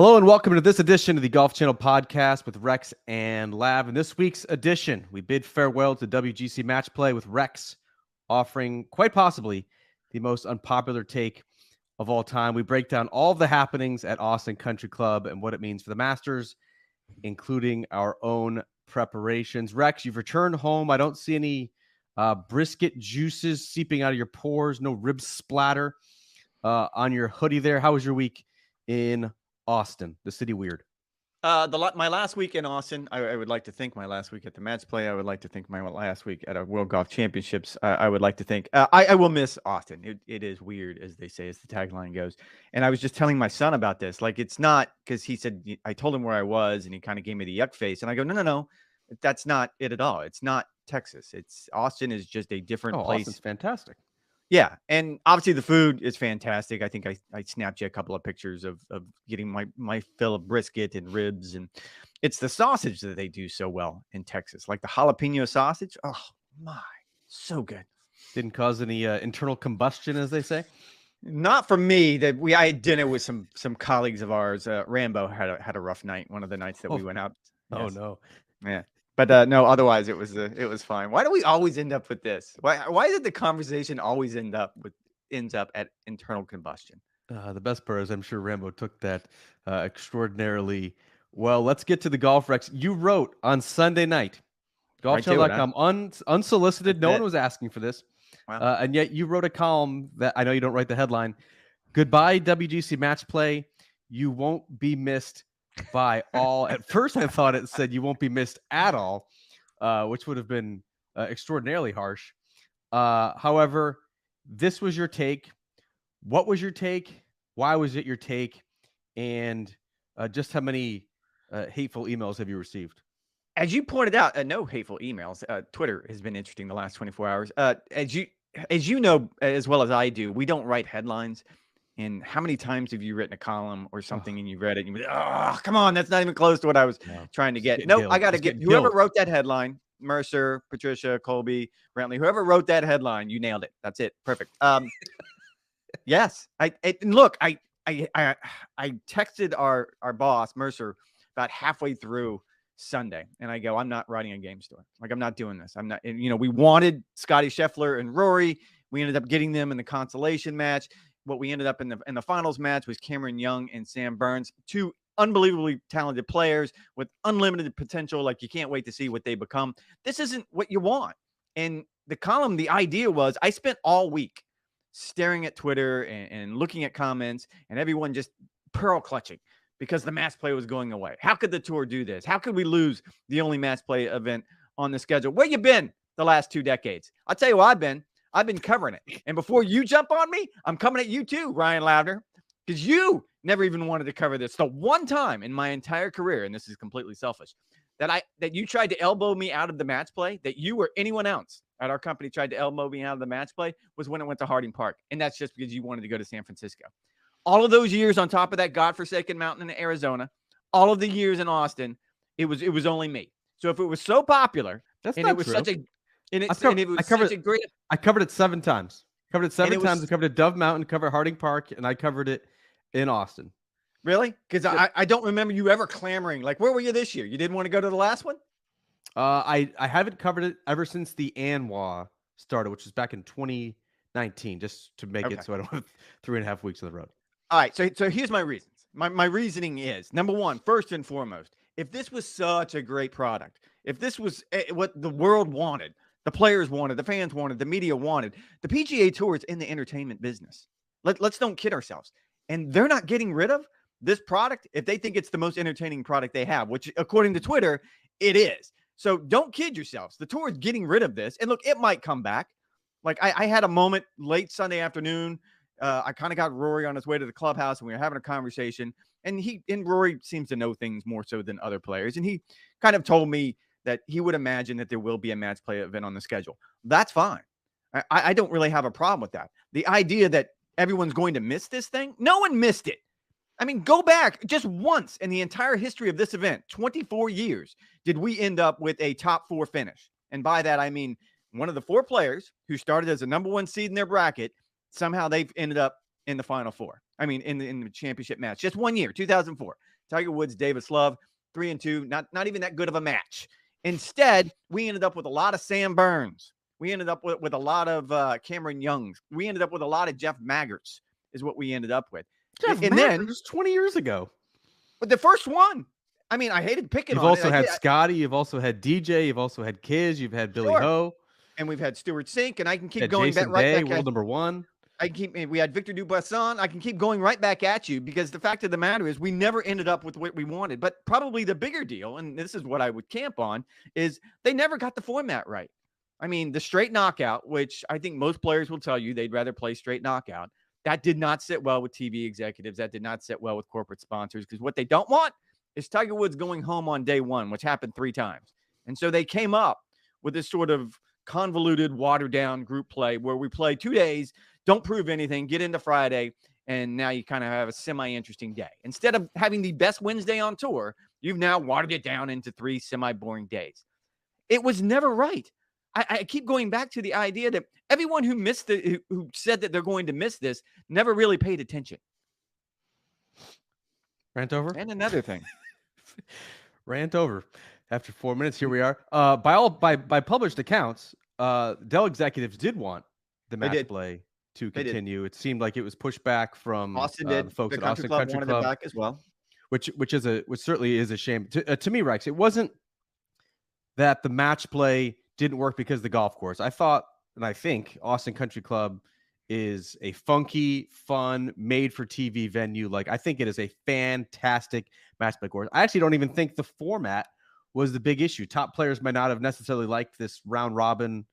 Hello and welcome to this edition of the Golf Channel podcast with Rex and Lav. In this week's edition, we bid farewell to WGC Match Play with Rex offering quite possibly the most unpopular take of all time. We break down all of the happenings at Austin Country Club and what it means for the Masters, including our own preparations. Rex, you've returned home. I don't see any brisket juices seeping out of your pores, no rib splatter on your hoodie there. How was your week in Austin, the city weird? My last week in Austin, I would like to think my last week at the Match Play. I would like to think my last week at a World Golf Championships. I would like to think I will miss Austin. It is weird, as they say, as the tagline goes. And I was just telling my son about this. Like, it's not because he said, I told him where I was and he kind of gave me the yuck face. And I go, no, that's not it at all. It's not Texas. Austin is just a different place. Austin's fantastic. Yeah, and obviously the food is fantastic. I think I snapped you a couple of pictures of getting my fill of brisket and ribs, and it's the sausage that they do so well in Texas, like the jalapeno sausage. Oh my, so good. Didn't cause any internal combustion, as they say. Not for me. I had dinner with some colleagues of ours. Rambo had a rough night. One of the nights that we went out. Oh Yes. no. Yeah. But no, otherwise it was fine. Why do we always end up with this? Why did the conversation always ends up at internal combustion? The best part is I'm sure Rambo took that extraordinarily well. Let's get to the golf, Rex. You wrote on Sunday night, golfchannel.com, unsolicited. No one was asking for this. Wow. And yet you wrote a column that I know you don't write the headline. Goodbye, WGC Match Play. You won't be missed by all. At first, I thought it said you won't be missed at all, which would have been extraordinarily harsh. However, this was your take. What was your take? Why was it your take? And just how many hateful emails have you received? As you pointed out, no hateful emails. Twitter has been interesting the last 24 hours. As you know as well as I do, we don't write headlines. And how many times have you written a column or something and you read it and you went, oh, come on, that's not even close to what I was trying to get. No, I got to get whoever wrote that headline, Mercer, Patricia, Colby, Brantley, whoever wrote that headline, you nailed it. That's it. Perfect. Yes. I texted our boss, Mercer, about halfway through Sunday. And I go, I'm not writing a game story. Like, I'm not doing this. I'm not, and, we wanted Scotty Scheffler and Rory. We ended up getting them in the consolation match. What we ended up in the finals match was Cameron Young and Sam Burns, two unbelievably talented players with unlimited potential. Like, you can't wait to see what they become. This isn't what you want. And the column, the idea was, I spent all week staring at Twitter and looking at comments and everyone just pearl clutching because the match play was going away. How could the tour do this? How could we lose the only match play event on the schedule? Where you been the last 2 decades? I'll tell you where I've been covering it. And before you jump on me, I'm coming at you too, Ryan Lavner, because you never even wanted to cover this. The one time in my entire career, and this is completely selfish, that you tried to elbow me out of the match play, that you or anyone else at our company tried to elbow me out of the match play, was when it went to Harding Park. And that's just because you wanted to go to San Francisco. All of those years on top of that godforsaken mountain in Arizona, all of the years in Austin, it was only me. So if it was so popular, that's and not it was true. such a I covered it 7 times. Covered it 7 times. I covered it Dove Mountain, covered Harding Park, and I covered it in Austin. Really? Because I don't remember you ever clamoring. Like, where were you this year? You didn't want to go to the last one? I haven't covered it ever since the ANWA started, which was back in 2019, just to make it so I don't have 3.5 weeks on the road. All right. So here's my reasons. My reasoning is, number one, first and foremost, if this was such a great product, if this was what the world wanted, the players wanted, the fans wanted, the media wanted, the PGA Tour is in the entertainment business. Let's don't kid ourselves. And they're not getting rid of this product if they think it's the most entertaining product they have, which according to Twitter, it is. So don't kid yourselves. The tour is getting rid of this. And look, it might come back. Like, I had a moment late Sunday afternoon. I kind of got Rory on his way to the clubhouse and we were having a conversation. And Rory seems to know things more so than other players. And he kind of told me that he would imagine that there will be a match play event on the schedule. That's fine. I don't really have a problem with that. The idea that everyone's going to miss this thing, no one missed it. I mean, go back just once in the entire history of this event, 24 years, did we end up with a top 4 finish. And by that, I mean, one of the 4 players who started as a number 1 seed in their bracket, somehow they've ended up in the Final Four. I mean, in the championship match. Just 1 year, 2004. Tiger Woods, Davis Love, 3-2, not even that good of a match. Instead, we ended up with a lot of Sam Burns. We ended up with a lot of Cameron Youngs. We ended up with a lot of Jeff Maggarts is what we ended up with. Jeff Maggarts was 20 years ago. But the first one, I mean, I hated picking You've on also it. had Scotty. You've also had DJ. You've also had Kiz. You've had Billy Ho. And we've had Stuart Sink. And I can keep had going Jason back Day, back. world number one. We had Victor Dubuisson. I can keep going right back at you because the fact of the matter is we never ended up with what we wanted. But probably the bigger deal, and this is what I would camp on, is they never got the format right. I mean, the straight knockout, which I think most players will tell you they'd rather play straight knockout, that did not sit well with TV executives. That did not sit well with corporate sponsors because what they don't want is Tiger Woods going home on day one, which happened 3 times. And so they came up with this sort of convoluted, watered-down group play where we play 2 days, don't prove anything, get into Friday, and now you kind of have a semi-interesting day. Instead of having the best Wednesday on tour, you've now watered it down into 3 semi-boring days. It was never right. I keep going back to the idea that everyone who who said that they're going to miss this never really paid attention. Rant over? And another thing. Rant over. After 4 minutes, here we are. By published accounts, Dell executives did want the match play to continue. It seemed like it was pushed back from Austin the folks at Austin Country wanted Club it back as well, which certainly is a shame. To me, Rex, it wasn't that the match play didn't work because of the golf course. I thought, and I think Austin Country Club is a funky, fun, made-for-TV venue. Like, I think it is a fantastic match play course. I actually don't even think the format was the big issue. Top players might not have necessarily liked this round robin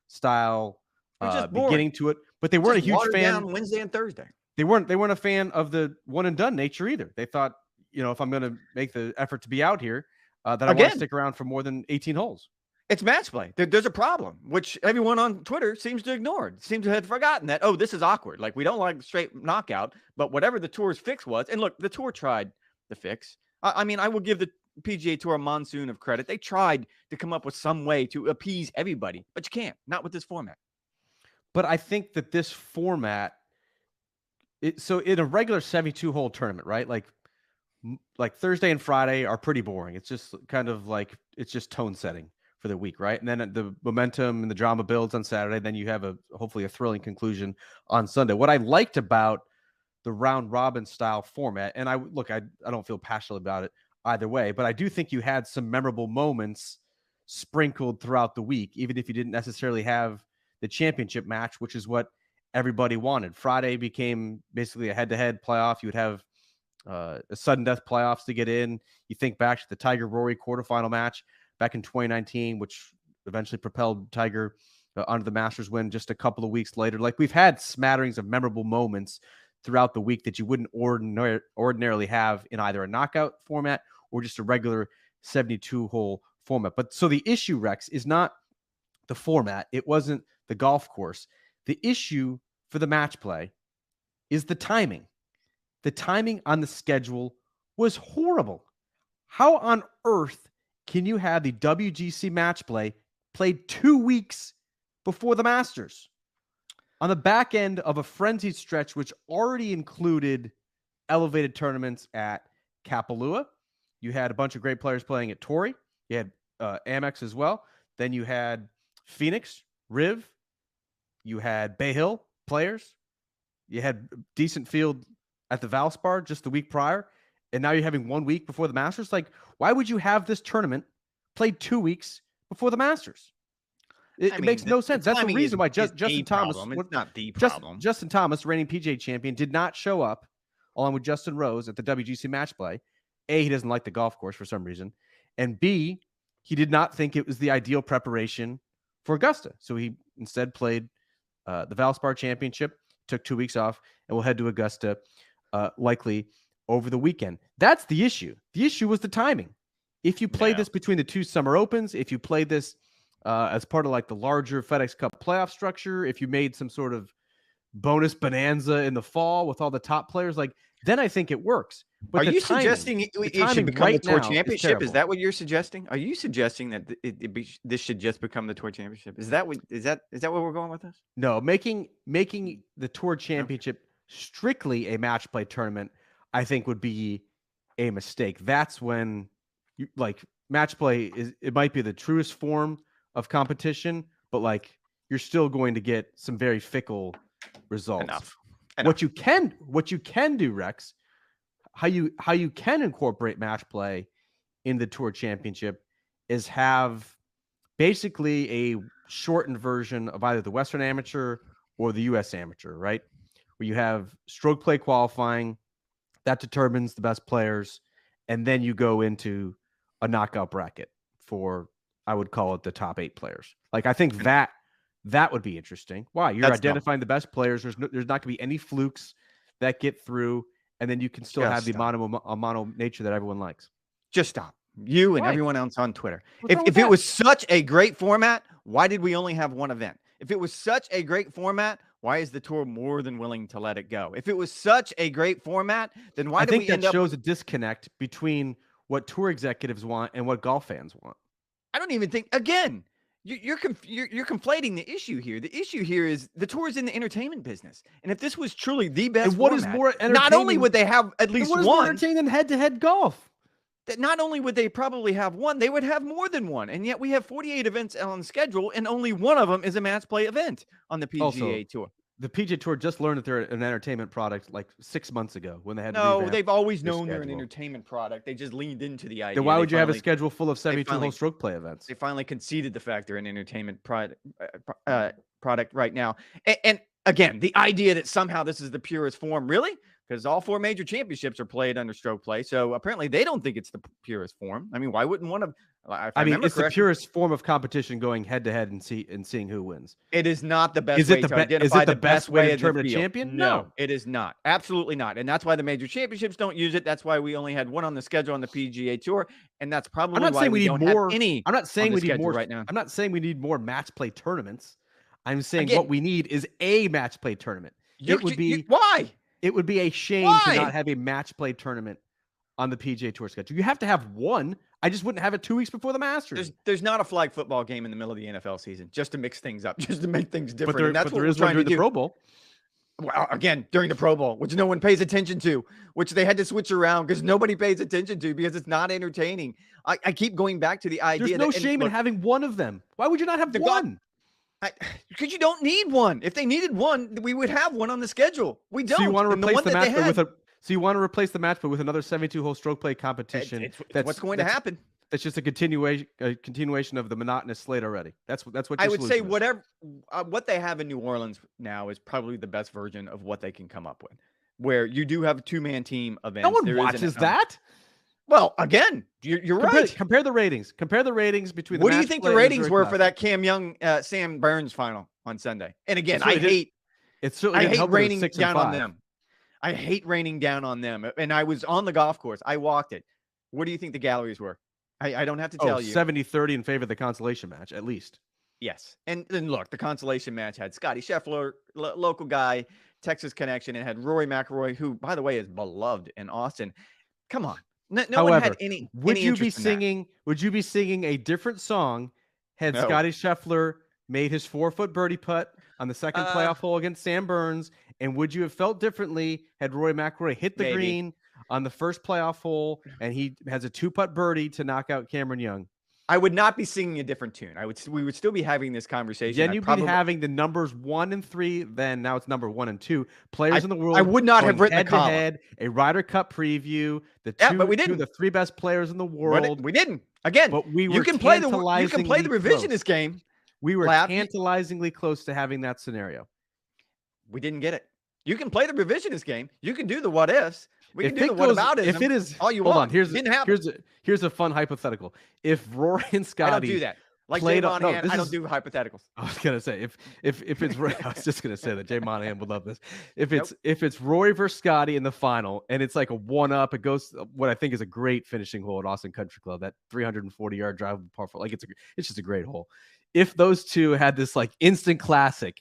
style beginning to it, but they weren't a huge fan. Wednesday and Thursday. They weren't a fan of the one and done nature either. They thought, if I'm going to make the effort to be out here, that I want to stick around for more than 18 holes. It's match play. There's a problem, which everyone on Twitter seems to ignore. Seems to have forgotten that, this is awkward. Like, we don't like straight knockout, but whatever the tour's fix was, and look, the tour tried the fix. I mean, I will give the PGA Tour a monsoon of credit. They tried to come up with some way to appease everybody, but you can't. Not with this format. But I think that this format, so in a regular 72-hole tournament, right? Like Thursday and Friday are pretty boring. It's just kind of like, it's just tone setting for the week, right? And then the momentum and the drama builds on Saturday. Then you have hopefully a thrilling conclusion on Sunday. What I liked about the round robin style format, and I don't feel passionate about it either way, but I do think you had some memorable moments sprinkled throughout the week, even if you didn't necessarily have the championship match, which is what everybody wanted. Friday became basically a head-to-head playoff. You would have a sudden death playoffs to get in. You think back to the Tiger Rory quarterfinal match back in 2019, which eventually propelled Tiger onto the Masters win just a couple of weeks later. Like, we've had smatterings of memorable moments throughout the week that you wouldn't ordinarily have in either a knockout format or just a regular 72-hole format. But so the issue, Rex, is not the format. It wasn't the golf course. The issue for the match play is the timing. The timing on the schedule was horrible. How on earth can you have the WGC match play played 2 weeks before the Masters on the back end of a frenzied stretch, which already included elevated tournaments at Kapalua? You had a bunch of great players playing at Torrey. You had Amex as well. Then you had Phoenix, Riv. You had Bay Hill players. You had a decent field at the Valspar just the week prior. And now you're having 1 week before the Masters. Like, why would you have this tournament played 2 weeks before the Masters? It makes no sense. That's the reason why Justin Thomas, it's not the problem. Justin Thomas, reigning PGA champion, did not show up along with Justin Rose at the WGC match play. A, he doesn't like the golf course for some reason. And B, he did not think it was the ideal preparation for Augusta. So he instead played the Valspar Championship, took 2 weeks off, and will head to Augusta likely over the weekend. That's the issue. The issue was the timing. If you played this between the 2 summer opens, if you played this as part of like the larger FedEx Cup playoff structure, if you made some sort of bonus bonanza in the fall with all the top players, like, then I think it works. But are you suggesting it should become the Tour Championship? Is that what you're suggesting? Are you suggesting that this should just become the Tour Championship? Is that where we're going with this? No, making the Tour Championship strictly a match play tournament, I think would be a mistake. That's when you like match play it might be the truest form of competition, but like you're still going to get some very fickle results. Enough. What you can do, Rex, how you can incorporate match play in the Tour Championship is have basically a shortened version of either the Western Amateur or the US Amateur, right? Where you have stroke play qualifying that determines the best players, and then you go into a knockout bracket for, I would call it the top 8 players. Like I think that would be interesting. Why? You're identifying the best players. There's not going to be any flukes that get through, and then you can still have the mono nature that everyone likes. Just stop. You and everyone else on Twitter. If it was such a great format, why did we only have one event? If it was such a great format, why is the tour more than willing to let it go? If it was such a great format, then why do we end up... I think that shows a disconnect between what tour executives want and what golf fans want. I don't even think, again, you're conflating the issue here. The issue here is the tour is in the entertainment business. And if this was truly the best and what format, is more entertaining, not only would they have at least one... more entertaining than head-to-head golf? That not only would they probably have one, they would have more than one. And yet we have 48 events on the schedule, and only one of them is a match play event on the PGA Tour. The PGA Tour just learned that they're an entertainment product like 6 months ago when they had they've always known they're an entact product. They just leaned into the idea. Then why would you have a schedule full of 72-hole stroke play events? They finally conceded the fact they're an entertainment product right now. And again, the idea that somehow this is the purest form, really? Because all 4 major championships are played under stroke play. So apparently they don't think it's the purest form. I mean, why wouldn't one of... it's the purest form of competition going head-to-head and seeing who wins. It is not the best way to identify the best way to determine a champion? No, it is not. Absolutely not. And that's why the major championships don't use it. That's why we only had one on the schedule on the PGA Tour. And that's probably why we don't have any. I'm not saying we need more right now. I'm not saying we need more match play tournaments. I'm saying what we need is a match play tournament. Why? It would be a shame to not have a match play tournament on the PGA Tour schedule. You have to have one. I just wouldn't have it 2 weeks before the Masters. There's not a flag football game in the middle of the NFL season just to mix things up, just to make things different. But there is one during the Pro Bowl. Well, again, during the Pro Bowl, which no one pays attention to, which they had to switch around because nobody pays attention to because it's not entertaining. I keep going back to the idea. There's no shame in having one of them. Why would you not have one? Because you don't need one. If they needed one, we would have one on the schedule. We don't. So you want to replace the match play with So you want to replace the match play with another 72-hole stroke play competition? It's what's going to happen. It's just a continuation of the monotonous slate already. That's what I would say. Whatever what they have in New Orleans now is probably the best version of what they can come up with, where you do have a 2-man team events. No one watches that. Well, again, you're right. Compare the ratings. Compare the ratings between. What do you think the ratings were for that Cam Young Sam Burns final on Sunday? And again, I hate raining down on them. I hate raining down on them. And I was on the golf course. I walked it. What do you think the galleries were? I don't have to tell you. 70-30 in favor of the consolation match, at least. Yes. And then look, the consolation match had Scotty Scheffler, local guy, Texas connection, and had Rory McIlroy, who, by the way, is beloved in Austin. Come on. No one had any. Would you be singing a different song had Scotty Scheffler made his 4-foot birdie putt on the second playoff hole against Sam Burns? And would you have felt differently had Rory McIlroy hit the green on the first playoff hole and he has a 2-putt birdie to knock out Cameron Young? I would not be singing a different tune. We would still be having this conversation. Then you'd be having the numbers 1 and 3. Then now it's number 1 and 2 players in the world. I would not have written the column. A Ryder Cup preview. But we didn't. The 3 best players in the world. We didn't. Again, but you can play the revisionist game. We were tantalizingly close to having that scenario. We didn't get it. You can play the revisionist game. You can do the what ifs. We can do the whataboutism. If it is all you want. Hold on. Here's a fun hypothetical. If Rory and Scotty, I don't do that. Like Jay Monahan, I don't do hypotheticals. I was gonna say if it's I was just gonna say that Jay Monahan would love this. If it's Rory versus Scotty in the final and it's like a 1-up, it goes what I think is a great finishing hole at Austin Country Club. That 340-yard drive par 4, like it's just a great hole. If those two had this like instant classic.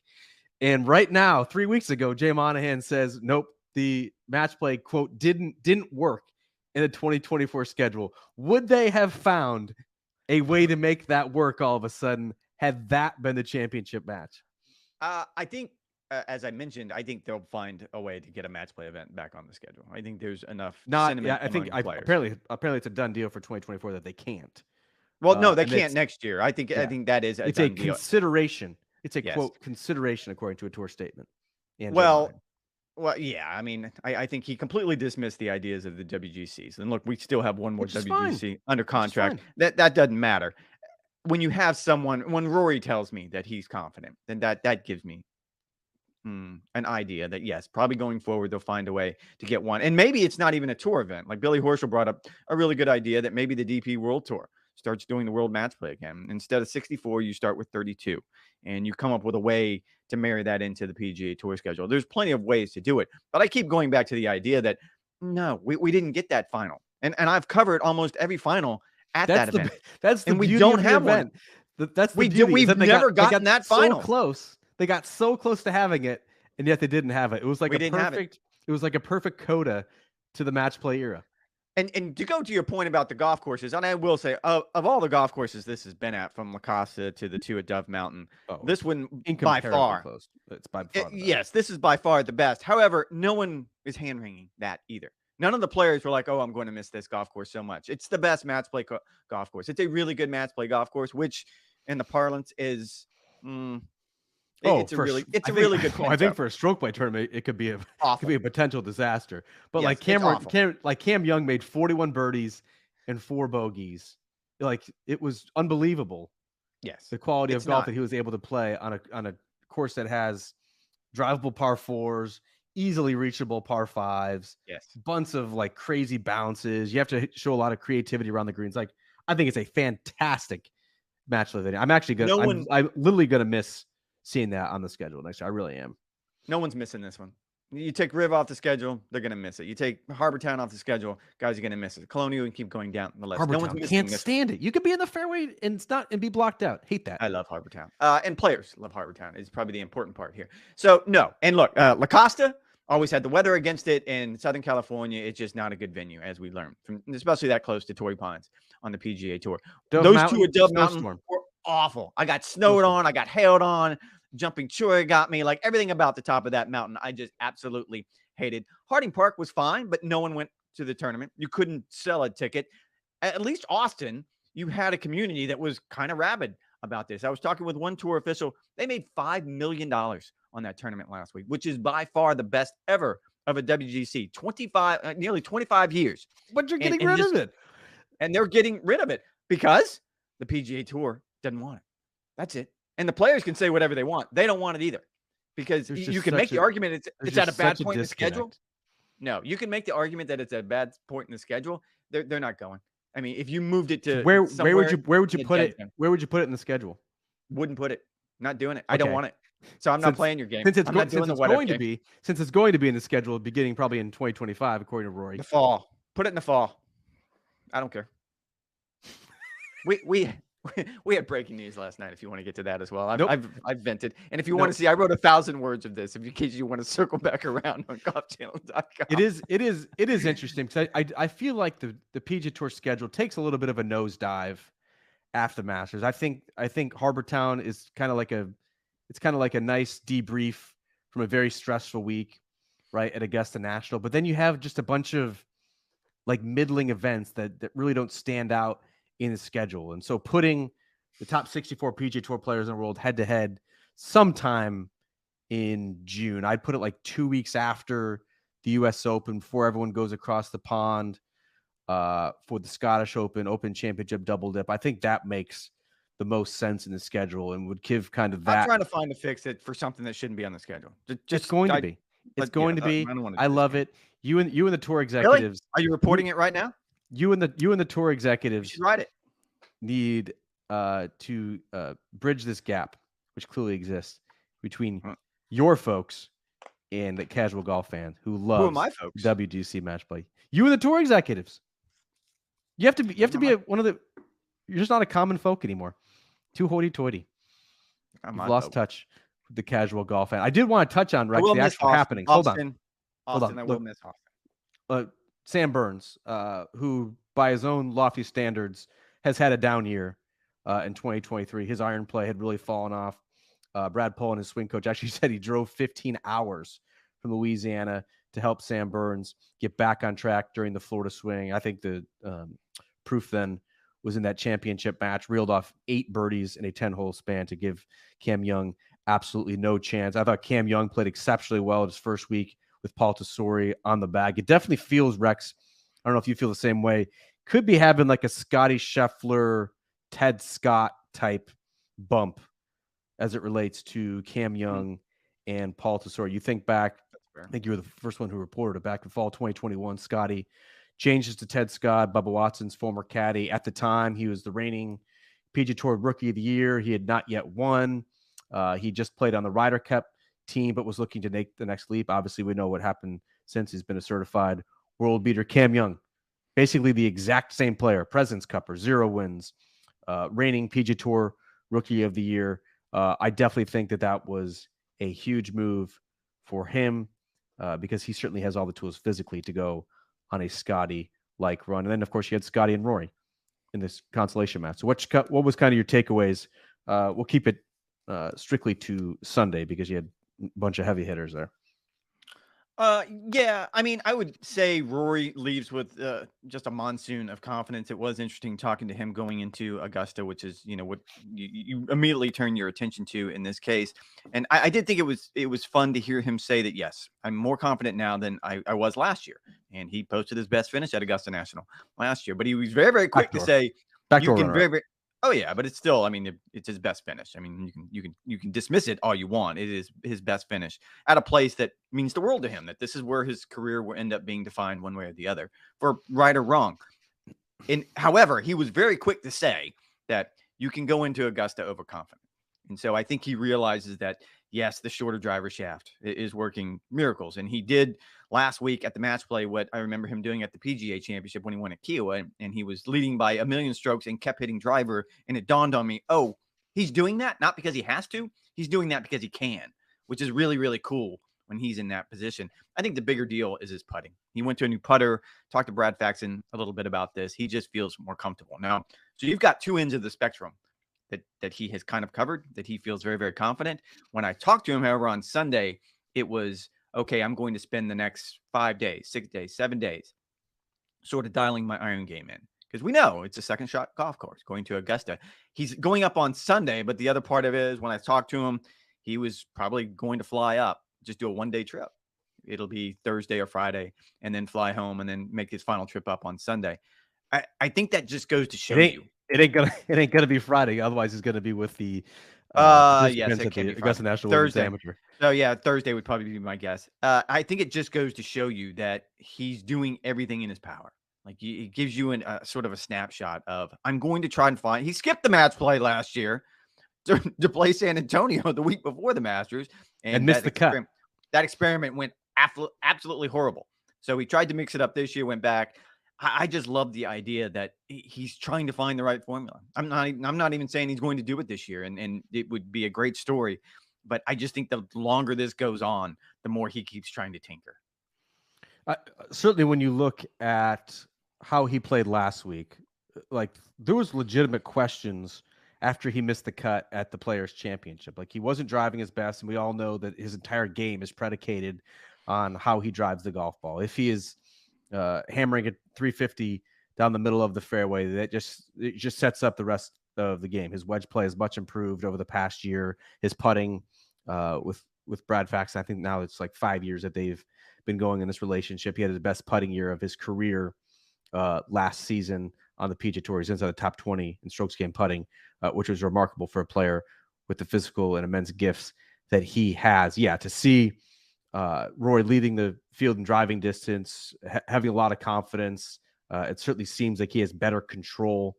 And right now, 3 weeks ago, Jay Monahan says, nope, the match play, quote, didn't work in the 2024 schedule. Would they have found a way to make that work all of a sudden had that been the championship match? I think as I mentioned, I think they'll find a way to get a match play event back on the schedule. I think there's enough sentiment I think among players. apparently it's a done deal for 2024 that they can't. Well, no, they and can't next year. I think that is a it's done a deal. consideration. It's a Yes. quote consideration according to a tour statement. Well, yeah. I mean, I think he completely dismissed the ideas of the WGCs. And look, we still have one more WGC under contract. That doesn't matter. When you have when Rory tells me that he's confident, then that gives me an idea that yes, probably going forward they'll find a way to get one. And maybe it's not even a tour event. Like Billy Horschel brought up a really good idea that maybe the DP World Tour starts doing the World Match Play again. Instead of 64, you start with 32, and you come up with a way to marry that into the PGA Tour schedule. There's plenty of ways to do it, but I keep going back to the idea that no, we didn't get that final, and I've covered almost every final at that event. And we don't have one. That's the beauty. We've never gotten that final. So close. They got so close to having it, and yet they didn't have it. It was like it was like a perfect coda to the match play era. And to go to your point about the golf courses, and I will say, of all the golf courses this has been at, from La Casa to the two at Dove Mountain, this one by far, close. It's by far yes, this is by far the best. However, no one is hand-wringing that either. None of the players were like, oh, I'm going to miss this golf course so much. It's the best match play golf course. It's a really good match play golf course, which in the parlance is it's a really good point. I think for a stroke play tournament, it could be a potential disaster. But yes, like Cam Young made 41 birdies and 4 bogeys. Like, it was unbelievable. Yes, the quality of golf that he was able to play on a course that has drivable par 4s, easily reachable par 5s. Yes, bunch of like crazy bounces. You have to show a lot of creativity around the greens. Like, I think it's a fantastic match play video. I'm actually gonna. I'm literally gonna miss seeing that on the schedule next year. I really am. No one's missing this one. You take Riv off the schedule, they're going to miss it. You take Harbortown off the schedule, guys are going to miss it. Colonial and keep going down the list. No one's missing. Can't stand it. You could be in the fairway and be blocked out. Hate that. I love Harbortown. And players love Harbortown. It's probably the important part here. So no. And look, La Costa always had the weather against it. In Southern California, it's just not a good venue, as we learned, especially that close to Torrey Pines on the PGA Tour. Those two at Dove Mountain were awful. I got snowed on. I got hailed on. Jumping Chura got me. Like, everything about the top of that mountain, I just absolutely hated. Harding Park was fine, but no one went to the tournament. You couldn't sell a ticket. At least Austin, you had a community that was kind of rabid about this. I was talking with one tour official. They made $5 million on that tournament last week, which is by far the best ever of a WGC. Nearly 25 years. But you're getting rid of it. And they're getting rid of it because the PGA Tour doesn't want it. That's it. And the players can say whatever they want. They don't want it either, because you can make the argument it's at a bad point in the schedule. No, you can make the argument that it's a bad point in the schedule. They're not going. I mean, if you moved it to where would you put it? Where would you put it in the schedule? Wouldn't put it. Not doing it. I don't want it. So I'm not playing your game. Since it's going to be in the schedule beginning probably in 2025, according to Rory. The fall. Put it in the fall. I don't care. We had breaking news last night, if you want to get to that as well. I've vented. And if you want to see, I wrote 1,000 words of this, in case you want to circle back around on golfchannel.com. It is interesting, because I feel like the PGA Tour schedule takes a little bit of a nosedive after the Masters. I think Harbortown is kind of like a nice debrief from a very stressful week, right, at Augusta National. But then you have just a bunch of like middling events that really don't stand out in the schedule. And so putting the top 64 PGA Tour players in the world head to head sometime in June, I'd put it like 2 weeks after the US Open, before everyone goes across the pond for the Scottish Open Championship double dip. I think that makes the most sense in the schedule and would give kind of that. I'm trying to find a fix it for something that shouldn't be on the schedule. It's going to be. It's going to be. I love it. You and the tour executives. Really? Are you reporting it right now? You and the tour executives write it. Need to bridge this gap, which clearly exists between your folks and the casual golf fan who loves who are my folks? WGC match play. You and the tour executives. You have to be one of the. You're just not a common folk anymore. Too hoity-toity. You've lost touch with the casual golf fan. I did want to touch on Rex, the actual happenings. Hold on. I will miss Austin. Sam Burns, who by his own lofty standards has had a down year in 2023. His iron play had really fallen off. Brad Pohl and his swing coach actually said he drove 15 hours from Louisiana to help Sam Burns get back on track during the Florida swing. I think the proof then was in that championship match, reeled off 8 birdies in a 10-hole span to give Cam Young absolutely no chance. I thought Cam Young played exceptionally well his first week with Paul Tesori on the bag. It definitely feels, Rex, I don't know if you feel the same way, could be having like a Scotty Scheffler, Ted Scott type bump as it relates to Cam Young and Paul Tesori. You think back, I think you were the first one who reported it back in fall 2021. Scotty changes to Ted Scott, Bubba Watson's former caddy. At the time, he was the reigning PGA Tour Rookie of the Year. He had not yet won. He just played on the Ryder Cup team, but was looking to make the next leap. Obviously, we know what happened since he's been a certified world beater. Cam Young, basically the exact same player, President's Cupper, 0 wins, reigning PGA Tour Rookie of the Year. I definitely think that was a huge move for him because he certainly has all the tools physically to go on a Scotty-like run. And then, of course, you had Scotty and Rory in this consolation match. So what was kind of your takeaways? We'll keep it strictly to Sunday because you had a bunch of heavy hitters there. Yeah, I mean, I would say Rory leaves with just a monsoon of confidence. It was interesting talking to him going into Augusta, which is, what you immediately turn your attention to in this case. And I did think it was fun to hear him say that, yes, I'm more confident now than I was last year. And he posted his best finish at Augusta National last year. But he was very, very quick to say, you can very, oh yeah, but it's still, I mean, it's his best finish. I mean, you can dismiss it all you want. It is his best finish at a place that means the world to him, that this is where his career will end up being defined one way or the other, for right or wrong. And however, he was very quick to say that you can go into Augusta overconfident. And so I think he realizes that, yes, the shorter driver shaft is working miracles. And he did last week at the match play what I remember him doing at the PGA Championship when he won at Kiowa, and he was leading by 1,000,000 strokes and kept hitting driver. And it dawned on me, oh, he's doing that not because he has to. He's doing that because he can, which is really, really cool when he's in that position. I think the bigger deal is his putting. He went to a new putter, talked to Brad Faxon a little bit about this. He just feels more comfortable now. So you've got 2 ends of the spectrum that he has kind of covered, that he feels very, very confident. When I talked to him, however, on Sunday, it was, okay, I'm going to spend the next 5 days, 6 days, 7 days sort of dialing my iron game in. Because we know it's a second shot golf course going to Augusta. He's going up on Sunday, but the other part of it is when I talked to him, he was probably going to fly up, just do a 1-day trip. It'll be Thursday or Friday and then fly home and then make his final trip up on Sunday. I think that just goes to show you. It ain't gonna be Friday. Otherwise, it's gonna be with the yes, it can be Augusta National Thursday. Amateur. So yeah, Thursday would probably be my guess. I think it just goes to show you that he's doing everything in his power. Like it gives you a sort of a snapshot of, I'm going to try and find. He skipped the match play last year to play San Antonio the week before the Masters and missed the cut. That experiment went absolutely horrible. So he tried to mix it up this year, went back. I just love the idea that he's trying to find the right formula. I'm not even saying he's going to do it this year, and it would be a great story. But I just think the longer this goes on, the more he keeps trying to tinker. Certainly, when you look at how he played last week, like there was legitimate questions after he missed the cut at the Players Championship. Like he wasn't driving his best, and we all know that his entire game is predicated on how he drives the golf ball. If he is hammering at 350 down the middle of the fairway, it just sets up the rest of the game. His wedge play is much improved over the past year. His putting with Brad Faxon, I think now it's like 5 years that they've been going in this relationship. He had his best putting year of his career last season on the PGA Tour. He's inside the top 20 in strokes gained putting, which was remarkable for a player with the physical and immense gifts that he has. Yeah, to see Rory leading the field in driving distance, having a lot of confidence. It certainly seems like he has better control,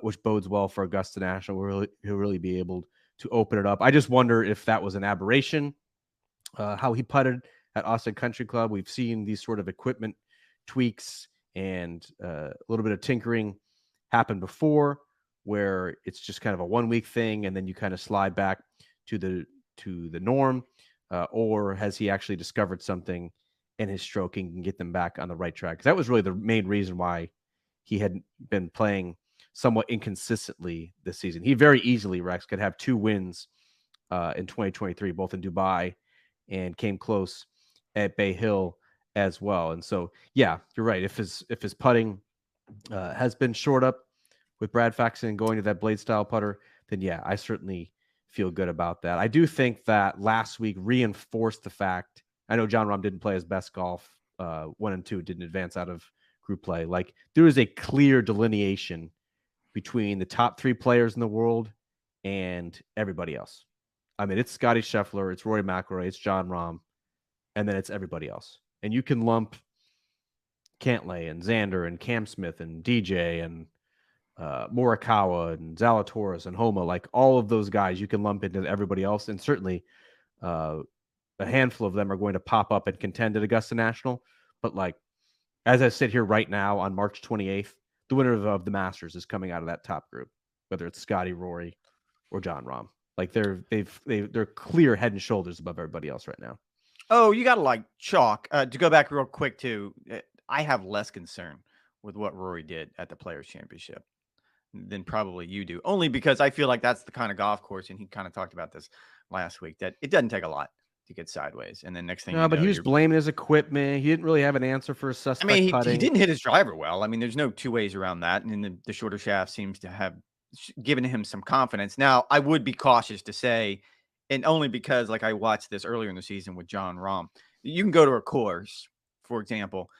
which bodes well for Augusta National. He'll really be able to open it up. I just wonder if that was an aberration, how he putted at Austin Country Club. We've seen these sort of equipment tweaks and a little bit of tinkering happen before, where it's just kind of a 1 week thing, and then you kind of slide back to the norm. Or has he actually discovered something in his stroking and get them back on the right track? Because that was really the main reason why he had been playing somewhat inconsistently this season. He very easily, Rex, could have 2 wins in 2023, both in Dubai and came close at Bay Hill as well. And so, yeah, you're right. If his putting has been shored up with Brad Faxon going to that blade style putter, then yeah, I certainly feel good about that. I do think that last week reinforced the fact. I know Jon Rahm didn't play his best golf. 1 and 2 didn't advance out of group play. Like there is a clear delineation between the top 3 players in the world and everybody else. I mean, it's Scotty Scheffler, it's Rory McIlroy, it's Jon Rahm, and then it's everybody else. And you can lump Cantlay and Xander and Cam Smith and DJ and Morikawa and Zalatoris and Homa, like all of those guys you can lump into everybody else. And certainly a handful of them are going to pop up and contend at Augusta National. But like, as I sit here right now on March 28th, the winner of the Masters is coming out of that top group, whether it's Scotty, Rory, or Jon Rahm. Like they're clear head and shoulders above everybody else right now. Oh, you got to like chalk. To go back real quick too, I have less concern with what Rory did at the Players Championship than probably you do, only because I feel like that's the kind of golf course, and he kind of talked about this last week, that it doesn't take a lot to get sideways. And then next thing but he was blaming his equipment. He didn't really have an answer for his suspect putting. He didn't hit his driver well. I mean, there's no two ways around that. And the shorter shaft seems to have given him some confidence. Now, I would be cautious to say, and only because like I watched this earlier in the season with Jon Rahm, you can go to a course, for example,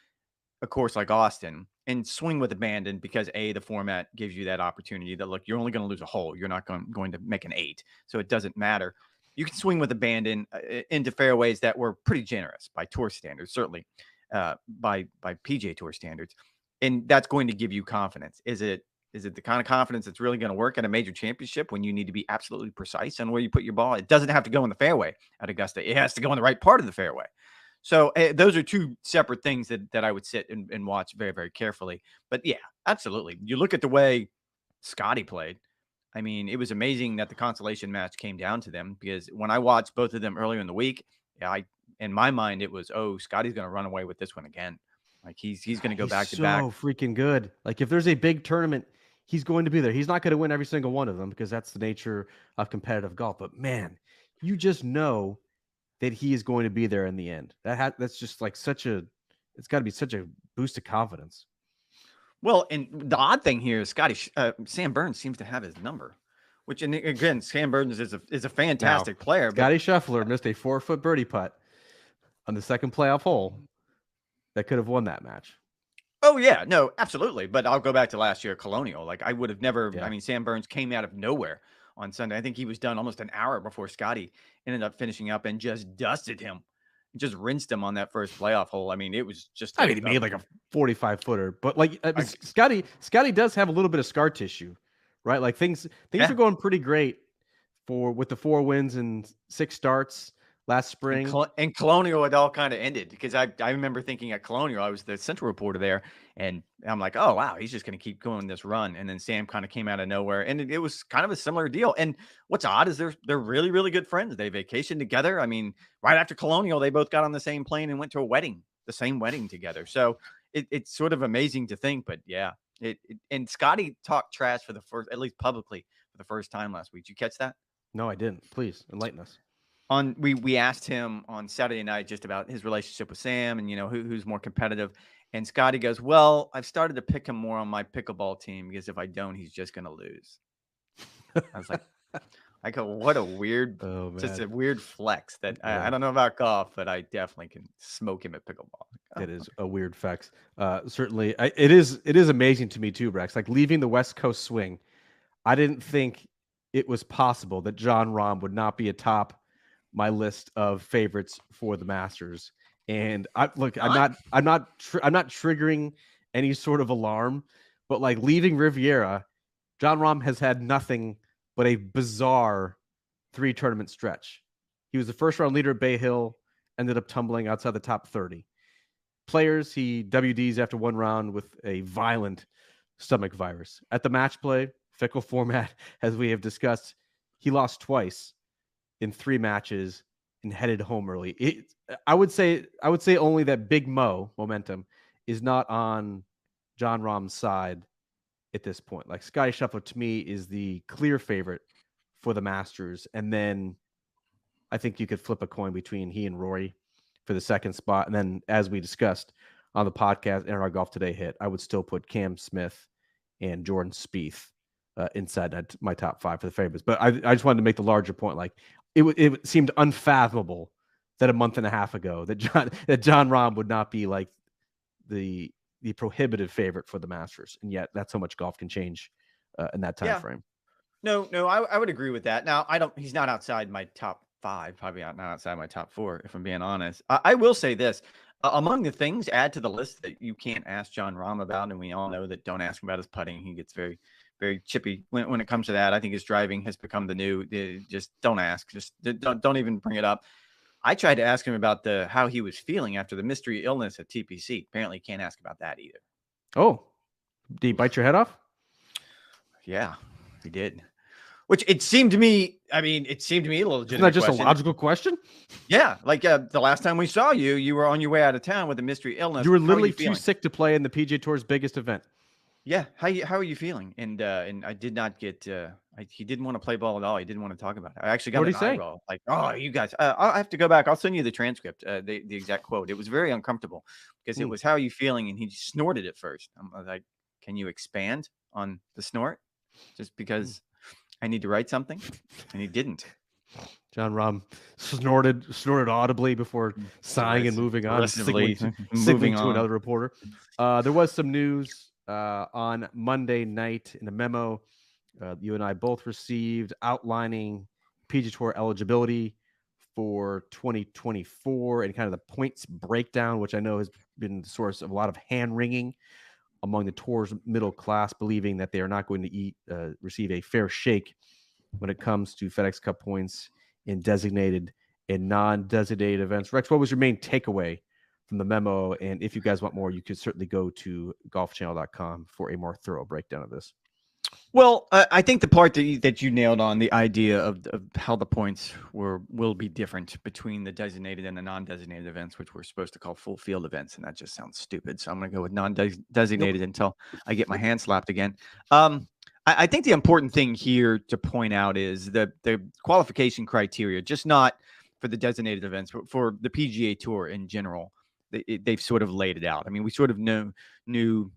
a course like Austin, and swing with abandon because the format gives you that opportunity that, look, you're only going to lose a hole. You're not going to make an 8. So it doesn't matter. You can swing with abandon into fairways that were pretty generous by tour standards, certainly by PGA Tour standards. And that's going to give you confidence. Is it the kind of confidence that's really going to work at a major championship when you need to be absolutely precise on where you put your ball? It doesn't have to go in the fairway at Augusta. It has to go in the right part of the fairway. So those are two separate things that I would sit and watch very, very carefully. But yeah, absolutely. You look at the way Scotty played. I mean, it was amazing that the consolation match came down to them, because when I watched both of them earlier in the week, in my mind, it was, Scotty's going to run away with this one again. Like he's going to go back to back. So freaking good. Like if there's a big tournament, he's going to be there. He's not going to win every single one of them because that's the nature of competitive golf. But man, you just know that he is going to be there in the end. That's just like it's got to be such a boost of confidence. Well, and the odd thing here is Sam Burns seems to have his number, which, and again, Sam Burns is a fantastic player. Scotty Scheffler missed a 4-foot birdie putt on the second playoff hole that could have won that match. Oh yeah, no, absolutely. But I'll go back to last year at Colonial. Like I would have never. Yeah. I mean, Sam Burns came out of nowhere on Sunday. I think he was done almost an hour before Scotty ended up finishing up and just dusted him, just rinsed him on that first playoff hole. I mean, it was just. I mean, he made like a 45-footer, but like Scotty does have a little bit of scar tissue, right? Like things are going pretty great with the 4 wins and 6 starts last spring. And Colonial, it all kind of ended, because I remember thinking at Colonial, I was the Central reporter there, and I'm like, oh wow, he's just going to keep going this run. And then Sam kind of came out of nowhere, and it was kind of a similar deal. And what's odd is they're really, really good friends. They vacationed together. I mean, right after Colonial, they both got on the same plane and went to the same wedding together. So it's sort of amazing to think. But yeah, and Scotty talked trash at least publicly, for the first time last week. Did you catch that? No, I didn't. Please enlighten us. We asked him on Saturday night just about his relationship with Sam and, who's more competitive. And Scotty goes, well, I've started to pick him more on my pickleball team, because if I don't, he's just going to lose. I was like, what a weird, just a weird flex that I don't know about golf, but I definitely can smoke him at pickleball. It is a weird flex. Certainly, it is amazing to me too, Rex. Like leaving the West Coast swing, I didn't think it was possible that Jon Rahm would not be atop my list of favorites for the Masters. And I'm not triggering any sort of alarm, but like leaving Riviera, Jon Rahm has had nothing but a bizarre 3-tournament stretch. He was the first round leader at Bay Hill, ended up tumbling outside the top 30. Players, he WDs after 1 round with a violent stomach virus. At the match play, fickle format, as we have discussed, he lost twice in 3 matches and headed home early. I would say only that Big momentum is not on Jon Rahm's side at this point. Like Scotty Scheffler to me is the clear favorite for the Masters, and then I think you could flip a coin between he and Rory for the second spot. And then, as we discussed on the podcast and our Golf Today hit, I would still put Cam Smith and Jordan Spieth inside my top 5 for the favorites. But I just wanted to make the larger point. Like it seemed unfathomable that a month and a half ago that Jon Rahm would not be like the prohibitive favorite for the Masters, and yet that's how much golf can change in that time frame. No, I would agree with that. Now, he's not outside my top 5, probably not outside my top 4, if I'm being honest. I will say this. Among the things, add to the list that you can't ask Jon Rahm about, and we all know that don't ask him about his putting. He gets very, very chippy when it comes to that. I think his driving has become the new, just don't ask. Just don't even bring it up. I tried to ask him about how he was feeling after the mystery illness at TPC. Apparently, can't ask about that either. Oh, did he bite your head off? Yeah, he did. Which it seemed to me, a legitimate. Isn't that just a logical question? Yeah, like the last time we saw you, you were on your way out of town with a mystery illness. You were literally too sick to play in the PGA Tour's biggest event. Yeah, how are you feeling? And I did not get. He didn't want to play ball at all. He didn't want to talk about it. I actually got an eyeball. Like, oh, you guys. I have to go back. I'll send you the transcript. The exact quote. It was very uncomfortable because it was, "How are you feeling?" And he snorted at first. I'm like, "Can you expand on the snort?" Just because I need to write something, and he didn't. Jon Rahm snorted audibly before sighing and moving on, signaling to another reporter. There was some news on Monday night in a memo you and I both received outlining PGA Tour eligibility for 2024 and kind of the points breakdown, which I know has been the source of a lot of hand-wringing among the tour's middle class, believing that they are not going to receive a fair shake when it comes to FedEx Cup points in designated and non-designated events. Rex, what was your main takeaway from the memo? And if you guys want more, you could certainly go to golfchannel.com for a more thorough breakdown of this. Well, I think the part that you nailed on, the idea of how the points will be different between the designated and the non-designated events, which we're supposed to call full field events, and that just sounds stupid. So I'm going to go with non-designated until I get my hand slapped again. I think the important thing here to point out is the qualification criteria, just not for the designated events, but for the PGA Tour in general. They've sort of laid it out. I mean, we sort of knew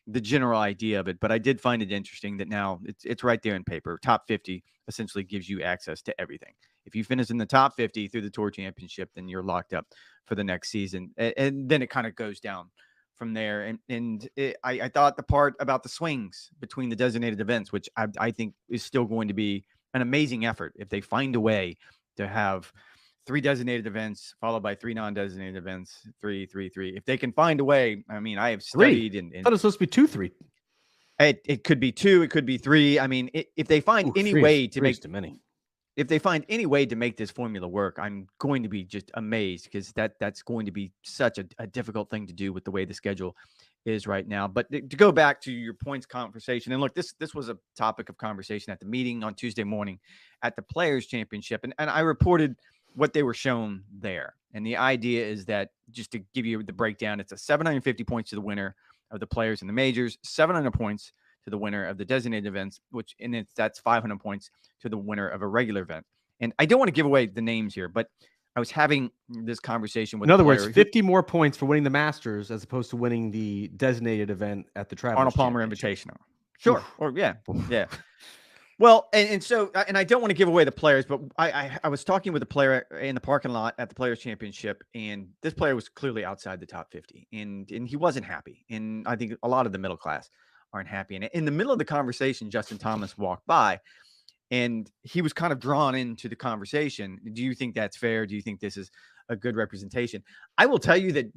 the general idea of it, but I did find it interesting that now it's right there in paper. Top 50 essentially gives you access to everything. If you finish in the top 50 through the Tour Championship, then you're locked up for the next season. And then it kind of goes down from there. And I thought the part about the swings between the designated events, which I think is still going to be an amazing effort if they find a way to have 3 designated events followed by 3 non-designated events, 3. If they can find a way, I mean, I have studied and I thought it was supposed to be 2, 3. It could be 2, it could be 3. I mean, if they find any way to make if they find any way to make this formula work, I'm going to be just amazed because that's going to be such a difficult thing to do with the way the schedule is right now. But to go back to your points conversation, and look, this was a topic of conversation at the meeting on Tuesday morning at the Players Championship, and I reported what they were shown there. And the idea is that, just to give you the breakdown, it's a 750 points to the winner of the Players and the Majors, 700 points to the winner of the designated events, that's 500 points to the winner of a regular event. And I don't want to give away the names here, but I was having this conversation with, in other words, 50 more points for winning the Masters as opposed to winning the designated event at the Travelers Arnold Palmer Invitational. Sure. Or yeah. Well, and so I don't want to give away the players, but I was talking with a player in the parking lot at the Players Championship, and this player was clearly outside the top 50, and he wasn't happy. And I think a lot of the middle class aren't happy. And in the middle of the conversation, Justin Thomas walked by, and he was kind of drawn into the conversation. Do you think that's fair? Do you think this is a good representation? I will tell you that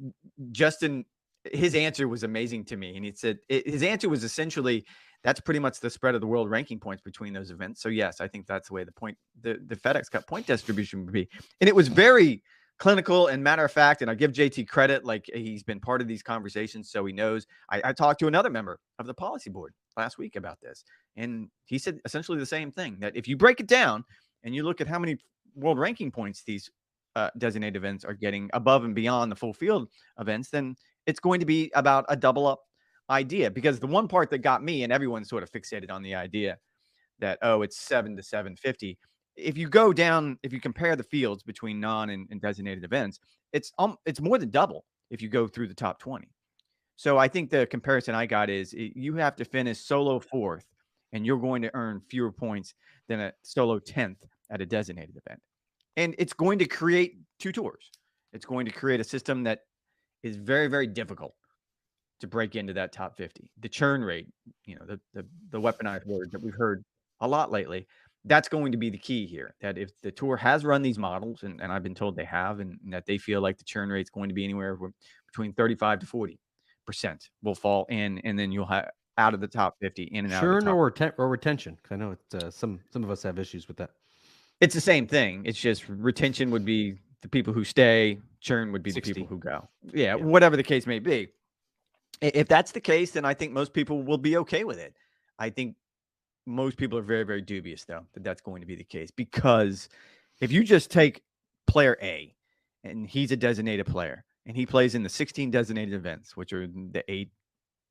Justin, his answer was amazing to me. And he said his answer was essentially, that's pretty much the spread of the world ranking points between those events. So yes, I think that's the way the FedEx Cup point distribution would be. And it was very clinical and matter of fact. And I give JT credit, like he's been part of these conversations, so he knows. I talked to another member of the policy board last week about this, and he said essentially the same thing, that if you break it down and you look at how many world ranking points these designated events are getting above and beyond the full field events, then it's going to be about a double up idea. Because the one part that got me, and everyone sort of fixated on the idea that, oh, it's 7 to 750, if you go down, if you compare the fields between non and designated events, it's more than double if you go through the top 20. So I think the comparison I got is you have to finish solo 4th, and you're going to earn fewer points than a solo 10th at a designated event. And it's going to create 2 tours. It's going to create a system that is very, very difficult to break into that top 50. The churn rate, the weaponized word that we've heard a lot lately, that's going to be the key here. That if the tour has run these models, and I've been told they have, and that they feel like the churn rate is going to be anywhere between 35 to 40% will fall in, and then you'll have out of the top 50, in and out of the Churn top. or retention? Because I know some of us have issues with that. It's the same thing. It's just retention would be the people who stay, churn would be 60. the people who go. Yeah, whatever the case may be. If that's the case, then I think most people will be okay with it. I think most people are very, very dubious, though, that that's going to be the case. Because if you just take player A, and he's a designated player, and he plays in the 16 designated events, which are the 8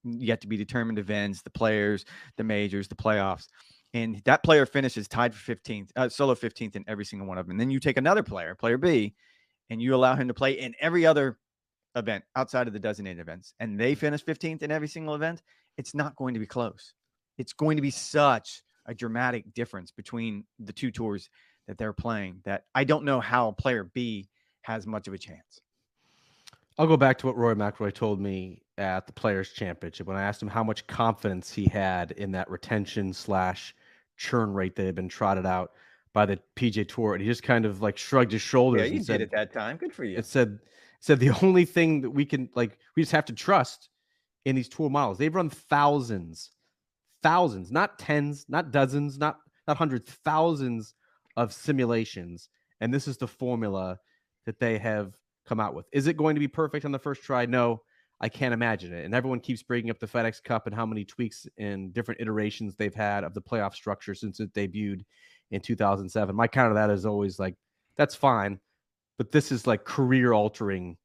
yet to be determined events, the players, the majors, the playoffs, and that player finishes tied for 15th, solo 15th in every single one of them. And then you take another player, player B, and you allow him to play in every other event outside of the designated events, and they finish 15th in every single event, it's not going to be close. It's going to be such a dramatic difference between the 2 tours that they're playing that I don't know how player B has much of a chance. I'll go back to what Rory McIlroy told me at the Players' Championship when I asked him how much confidence he had in that retention / churn rate that had been trotted out by the PGA Tour, and he just kind of like shrugged his shoulders. Yeah, you and said, did at that time. Good for you. It said the only thing that we can we just have to trust in these tour models. They've run thousands, not tens, not dozens, not hundreds, thousands of simulations, and this is the formula that they have come out with. Is it going to be perfect on the first try? No, I can't imagine it. And everyone keeps bringing up the FedEx Cup and how many tweaks and different iterations they've had of the playoff structure since it debuted in 2007. My counter to that is always like, that's fine, but this is like career-altering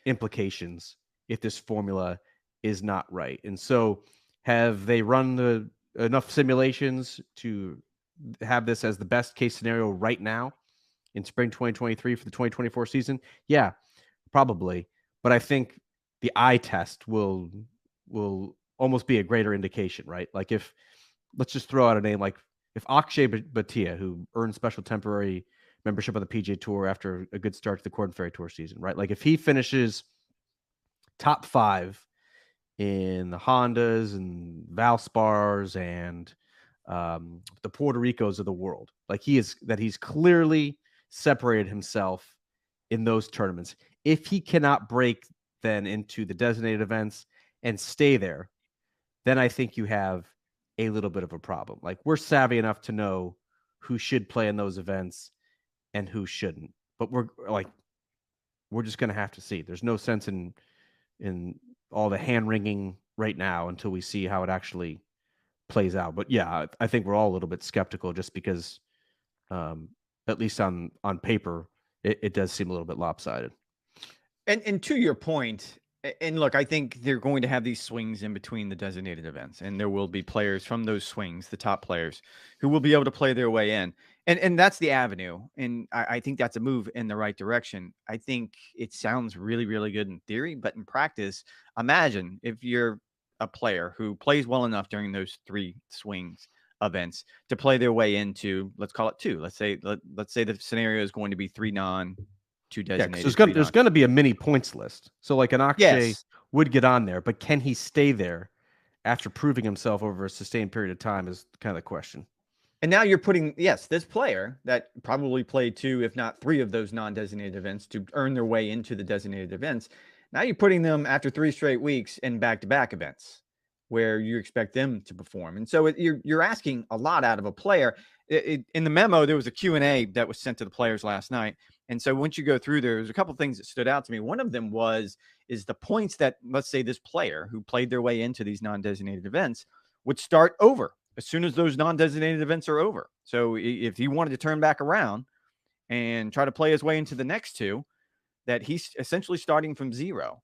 implications if this formula is not right. And so have they run enough simulations to have this as the best case scenario right now in spring 2023 for the 2024 season? Yeah, probably. But I think the eye test will almost be a greater indication, right? Like if, let's just throw out a name like if Akshay Bhatia, who earned special temporary membership on the PGA Tour after a good start to the Korn Ferry Tour season, right? Like if he finishes top 5 in the Hondas and Valspars and the Puerto Ricos of the world, like he's clearly separated himself in those tournaments. If he cannot break then into the designated events and stay there, then I think you have a little bit of a problem. Like we're savvy enough to know who should play in those events and who shouldn't. But we're just going to have to see. There's no sense in all the hand wringing right now until we see how it actually plays out. But yeah, I think we're all a little bit skeptical just because, at least on paper, it does seem a little bit lopsided. And to your point, and look, I think they're going to have these swings in between the designated events, and there will be players from those swings, the top players, who will be able to play their way in. And that's the avenue. And I think that's a move in the right direction. I think it sounds really, really good in theory, but in practice, imagine if you're a player who plays well enough during those 3 swings events to play their way into, let's call it 2. Let's say the scenario is going to be 3 non, 2 designated. Yeah, there's going to be a mini points list. So like an Akshay would get on there, but can he stay there after proving himself over a sustained period of time is kind of the question. And now you're putting, this player that probably played 2, if not 3 of those non-designated events to earn their way into the designated events. Now you're putting them after 3 straight weeks in back-to-back events where you expect them to perform. And so you're asking a lot out of a player. In the memo, there was a Q&A that was sent to the players last night. And so once you go through, there's a couple of things that stood out to me. One of them is the points that, let's say, this player who played their way into these non-designated events would start over as soon as those non-designated events are over. So if he wanted to turn back around and try to play his way into the next 2, that he's essentially starting from 0.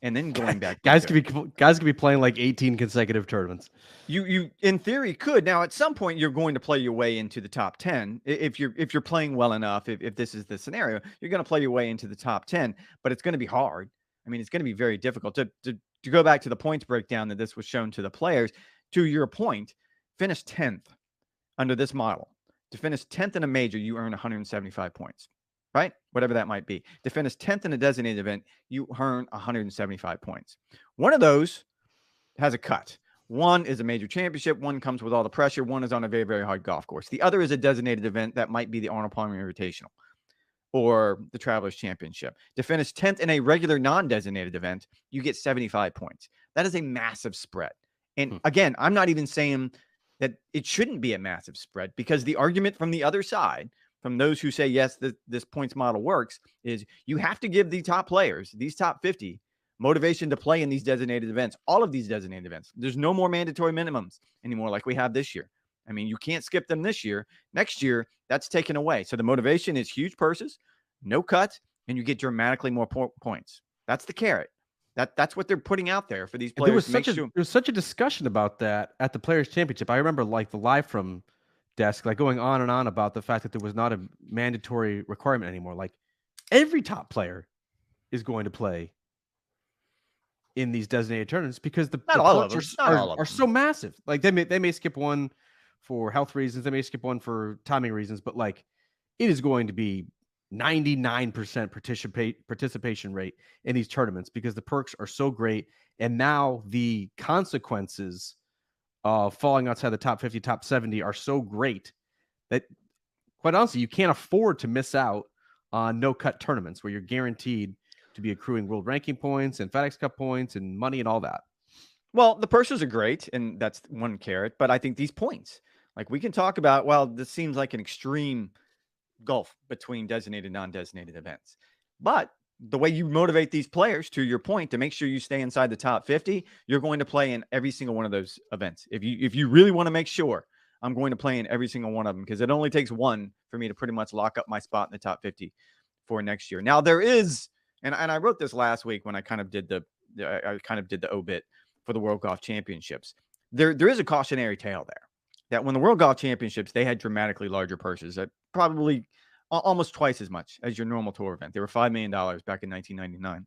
and then going back. Guys could be playing like 18 consecutive tournaments. You in theory could. Now at some point you're going to play your way into the top 10 if you're playing well enough. If this is the scenario, you're going to play your way into the top 10, but it's going to be hard. I mean, it's going to be very difficult to go back to the points breakdown that this was shown to the players. To your point, finish 10th under this model. To finish 10th in a major, you earn 175 points, right? Whatever that might be. To finish 10th in a designated event, you earn 175 points. One of those has a cut. One is a major championship. One comes with all the pressure. One is on a very, very hard golf course. The other is a designated event that might be the Arnold Palmer Invitational or the Travelers Championship. To finish 10th in a regular non-designated event, you get 75 points. That is a massive spread. And again, I'm not even saying that it shouldn't be a massive spread, because the argument from the other side, from those who say, yes, this points model works, is you have to give the top players, these top 50, motivation to play in these designated events, all of these designated events. There's no more mandatory minimums anymore like we have this year. I mean, you can't skip them this year. Next year, that's taken away. So the motivation is huge purses, no cut, and you get dramatically more points. That's the carrot. That's what they're putting out there for these players. There was such a discussion about that at the Players' Championship. I remember like the live from desk, like going on and on about the fact that there was not a mandatory requirement anymore. Like every top player is going to play in these designated tournaments because the points are so massive. Like they may skip one for health reasons, they may skip one for timing reasons, but like it is going to be 99% participation rate in these tournaments because the perks are so great. And now the consequences of falling outside the top 50, top 70 are so great that, quite honestly, you can't afford to miss out on no-cut tournaments where you're guaranteed to be accruing world ranking points and FedEx Cup points and money and all that. Well, the purses are great, and that's one carrot. But I think these points, like we can talk about, well, this seems like an extreme gulf between designated and non-designated events. But the way you motivate these players, to your point, to make sure you stay inside the top 50, you're going to play in every single one of those events. If you really want to make sure, I'm going to play in every single one of them, because it only takes one for me to pretty much lock up my spot in the top 50 for next year. Now there is, and I wrote this last week when I kind of did the obit for the World Golf Championships. There is a cautionary tale there, that when the World Golf Championships, they had dramatically larger purses, that probably almost twice as much as your normal tour event. They were $5 million back in 1999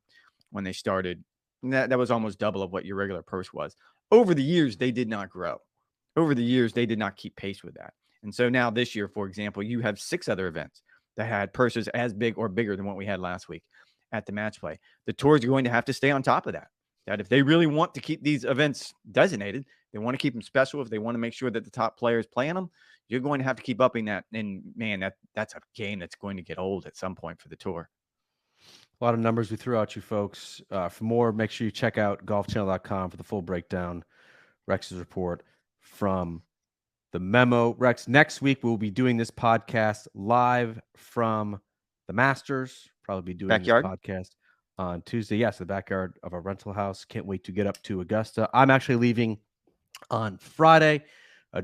when they started. And that was almost double of what your regular purse was. Over the years, they did not grow. Over the years, they did not keep pace with that. And so now this year, for example, you have 6 other events that had purses as big or bigger than what we had last week at the match play. The tours are going to have to stay on top of that. That if they really want to keep these events designated, they want to keep them special, if they want to make sure that the top players play in them, you're going to have to keep upping that. And man, that's a game that's going to get old at some point for the tour. A lot of numbers we threw out, you folks. For more, make sure you check out golfchannel.com for the full breakdown. Rex's report from the memo. Rex, next week we'll be doing this podcast live from the Masters. Probably be doing backyard this podcast on Tuesday. Yes, the backyard of our rental house. Can't wait to get up to Augusta. I'm actually leaving on Friday,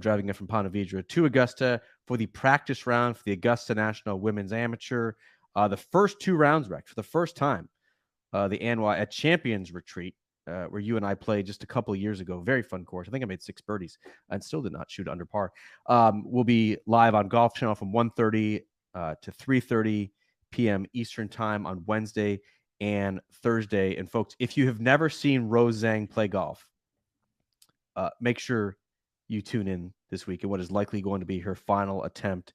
driving in from Ponte Vedra to Augusta for the practice round for the Augusta National Women's Amateur. The first 2 rounds, Rex, for the first time, the ANWA at Champions Retreat, where you and I played just a couple of years ago. Very fun course. I think I made 6 birdies and still did not shoot under par. We'll be live on Golf Channel from 1:30 to 3:30 p.m. Eastern Time on Wednesday and Thursday. And folks, if you have never seen Rose Zhang play golf, make sure you tune in this week in what is likely going to be her final attempt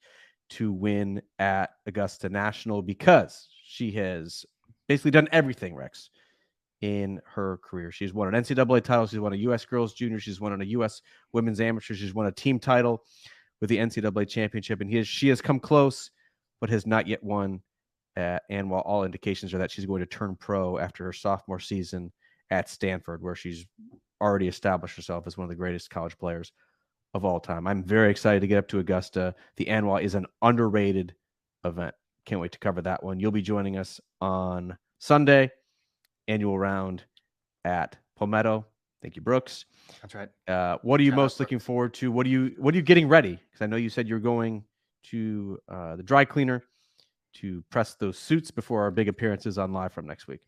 to win at Augusta National, because she has basically done everything, Rex, in her career. She's won an NCAA title. She's won a U.S. Girls Junior. She's won a U.S. Women's Amateur. She's won a team title with the NCAA Championship. And she has come close, but has not yet won. And while all indications are that she's going to turn pro after her sophomore season at Stanford, where she's already established herself as one of the greatest college players of all time. I'm very excited to get up to Augusta. The ANWA is an underrated event. Can't wait to cover that one. You'll be joining us on Sunday, annual round at Palmetto. Thank you, Brooks. That's right. What are you most looking forward to? What are you getting ready? Because I know you said you're going to the dry cleaner to press those suits before our big appearances on Live from next week.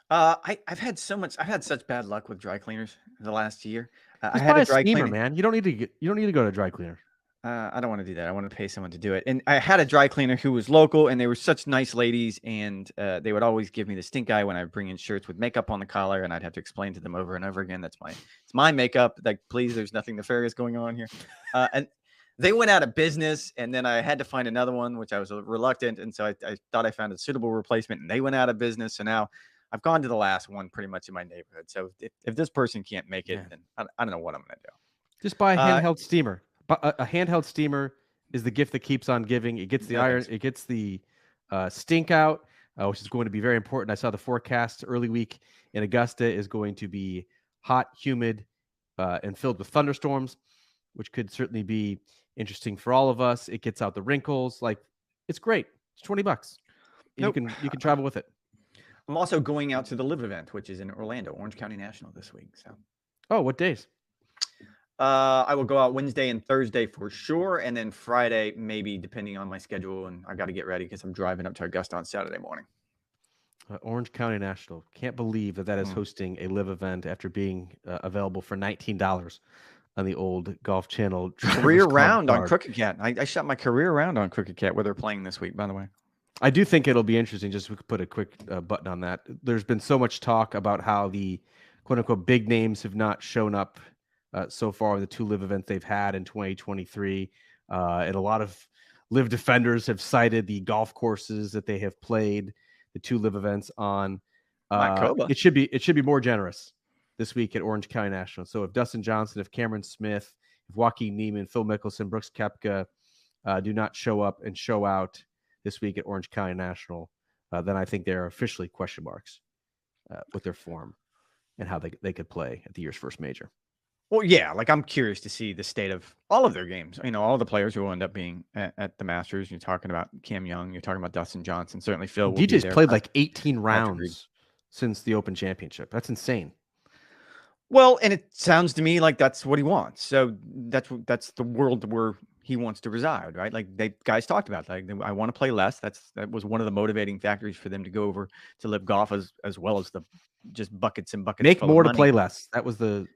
I've had such bad luck with dry cleaners the last year. I Just had buy a a dry steamer, cleaning. man. You don't need to go to a dry cleaner. I don't want to do that. I want to pay someone to do it. And I had a dry cleaner who was local, and they were such nice ladies. And they would always give me the stink eye when I bring in shirts with makeup on the collar, and I'd have to explain to them over and over again, it's my makeup. Like, please, there's nothing nefarious going on here. And they went out of business, and then I had to find another one, which I was reluctant. And so I thought I found a suitable replacement, and they went out of business. So now I've gone to the last one pretty much in my neighborhood. So if this person can't make it, then I don't know what I'm going to do. Just buy a handheld steamer. A handheld steamer is the gift that keeps on giving. It gets the iron. It gets the stink out, which is going to be very important. I saw the forecast early week in Augusta is going to be hot, humid, and filled with thunderstorms, which could certainly be interesting for all of us. It gets out the wrinkles. Like, it's great. It's $20. Nope. You can travel with it. I'm also going out to the Live event, which is in Orlando, Orange County National this week. So, what days? I will go out Wednesday and Thursday for sure, and then Friday maybe, depending on my schedule. And I got to get ready because I'm driving up to Augusta on Saturday morning. Orange County National. Can't believe that is hosting a Live event after being available for $19 on the old Golf Channel career round on Crooked Cat. I shot my career round on Crooked Cat, where they're playing this week, by the way. I do think it'll be interesting. Just we could put a quick button on that. There's been so much talk about how the quote unquote big names have not shown up so far in the two Live events they've had in 2023. And a lot of Live defenders have cited the golf courses that they have played the two Live events on. It should be more generous this week at Orange County National. So if Dustin Johnson, if Cameron Smith, if Joaquin Neiman, Phil Mickelson, Brooks Koepka do not show up and show out this week at Orange County National, then I think there are officially question marks with their form and how they could play at the year's first major. Well, yeah, like I'm curious to see the state of all of their games. All the players who will end up being at the Masters. You're talking about Cam Young. You're talking about Dustin Johnson. Certainly Phil will DJ's be there. played like 18 rounds since the Open Championship. That's insane. Well, and it sounds to me like that's what he wants. So that's the world where he wants to reside, right? Like guys talked about, like, I want to play less. That was one of the motivating factors for them to go over to Live Golf, as well as the just buckets and buckets. Make more to play less. That was the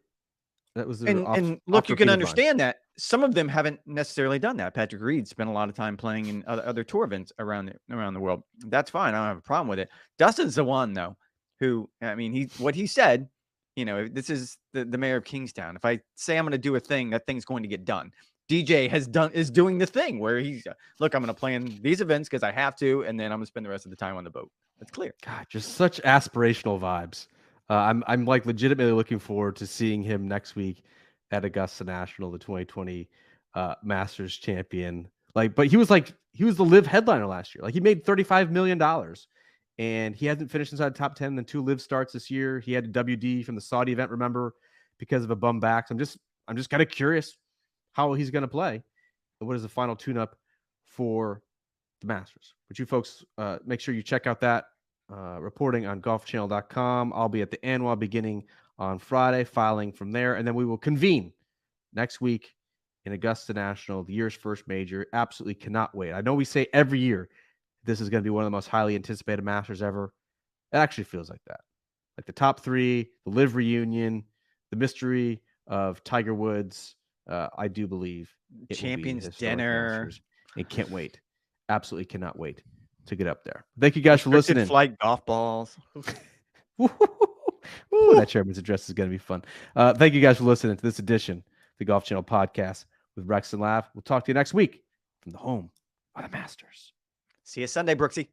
and look, you can understand that some of them haven't necessarily done that. Patrick Reed spent a lot of time playing in other tour events around the world. That's fine. I don't have a problem with it. Dustin's the one though who, I mean, what he said, this is the mayor of Kingstown. If I say I'm going to do a thing, that thing's going to get done. DJ is doing the thing where he's look, I'm going to play in these events because I have to, and then I'm going to spend the rest of the time on the boat. That's clear. God, just such aspirational vibes. I'm like legitimately looking forward to seeing him next week at Augusta National, the 2020 Masters champion. But he was the Live headliner last year. Like, he made $35 million, and he hasn't finished inside the top 10 in 2 Live starts this year. He had a WD from the Saudi event, remember, because of a bum back. So I'm just kind of curious how he's going to play. And what is the final tune-up for the Masters? But you folks, make sure you check out that reporting on golfchannel.com. I'll be at the ANWA beginning on Friday, filing from there, and then we will convene next week in Augusta National, the year's first major. Absolutely cannot wait. I know we say every year this is going to be one of the most highly anticipated Masters ever. It actually feels like that. Like the top 3, the Live reunion, the mystery of Tiger Woods. I do believe it Champions will be dinner. Masters, and can't wait. Absolutely cannot wait to get up there. Thank you guys for listening. Flight golf balls. Ooh, that chairman's address is going to be fun. Thank you guys for listening to this edition of the Golf Channel podcast with Rex and Lav. We'll talk to you next week from the home of the Masters. See you Sunday, Brooksy.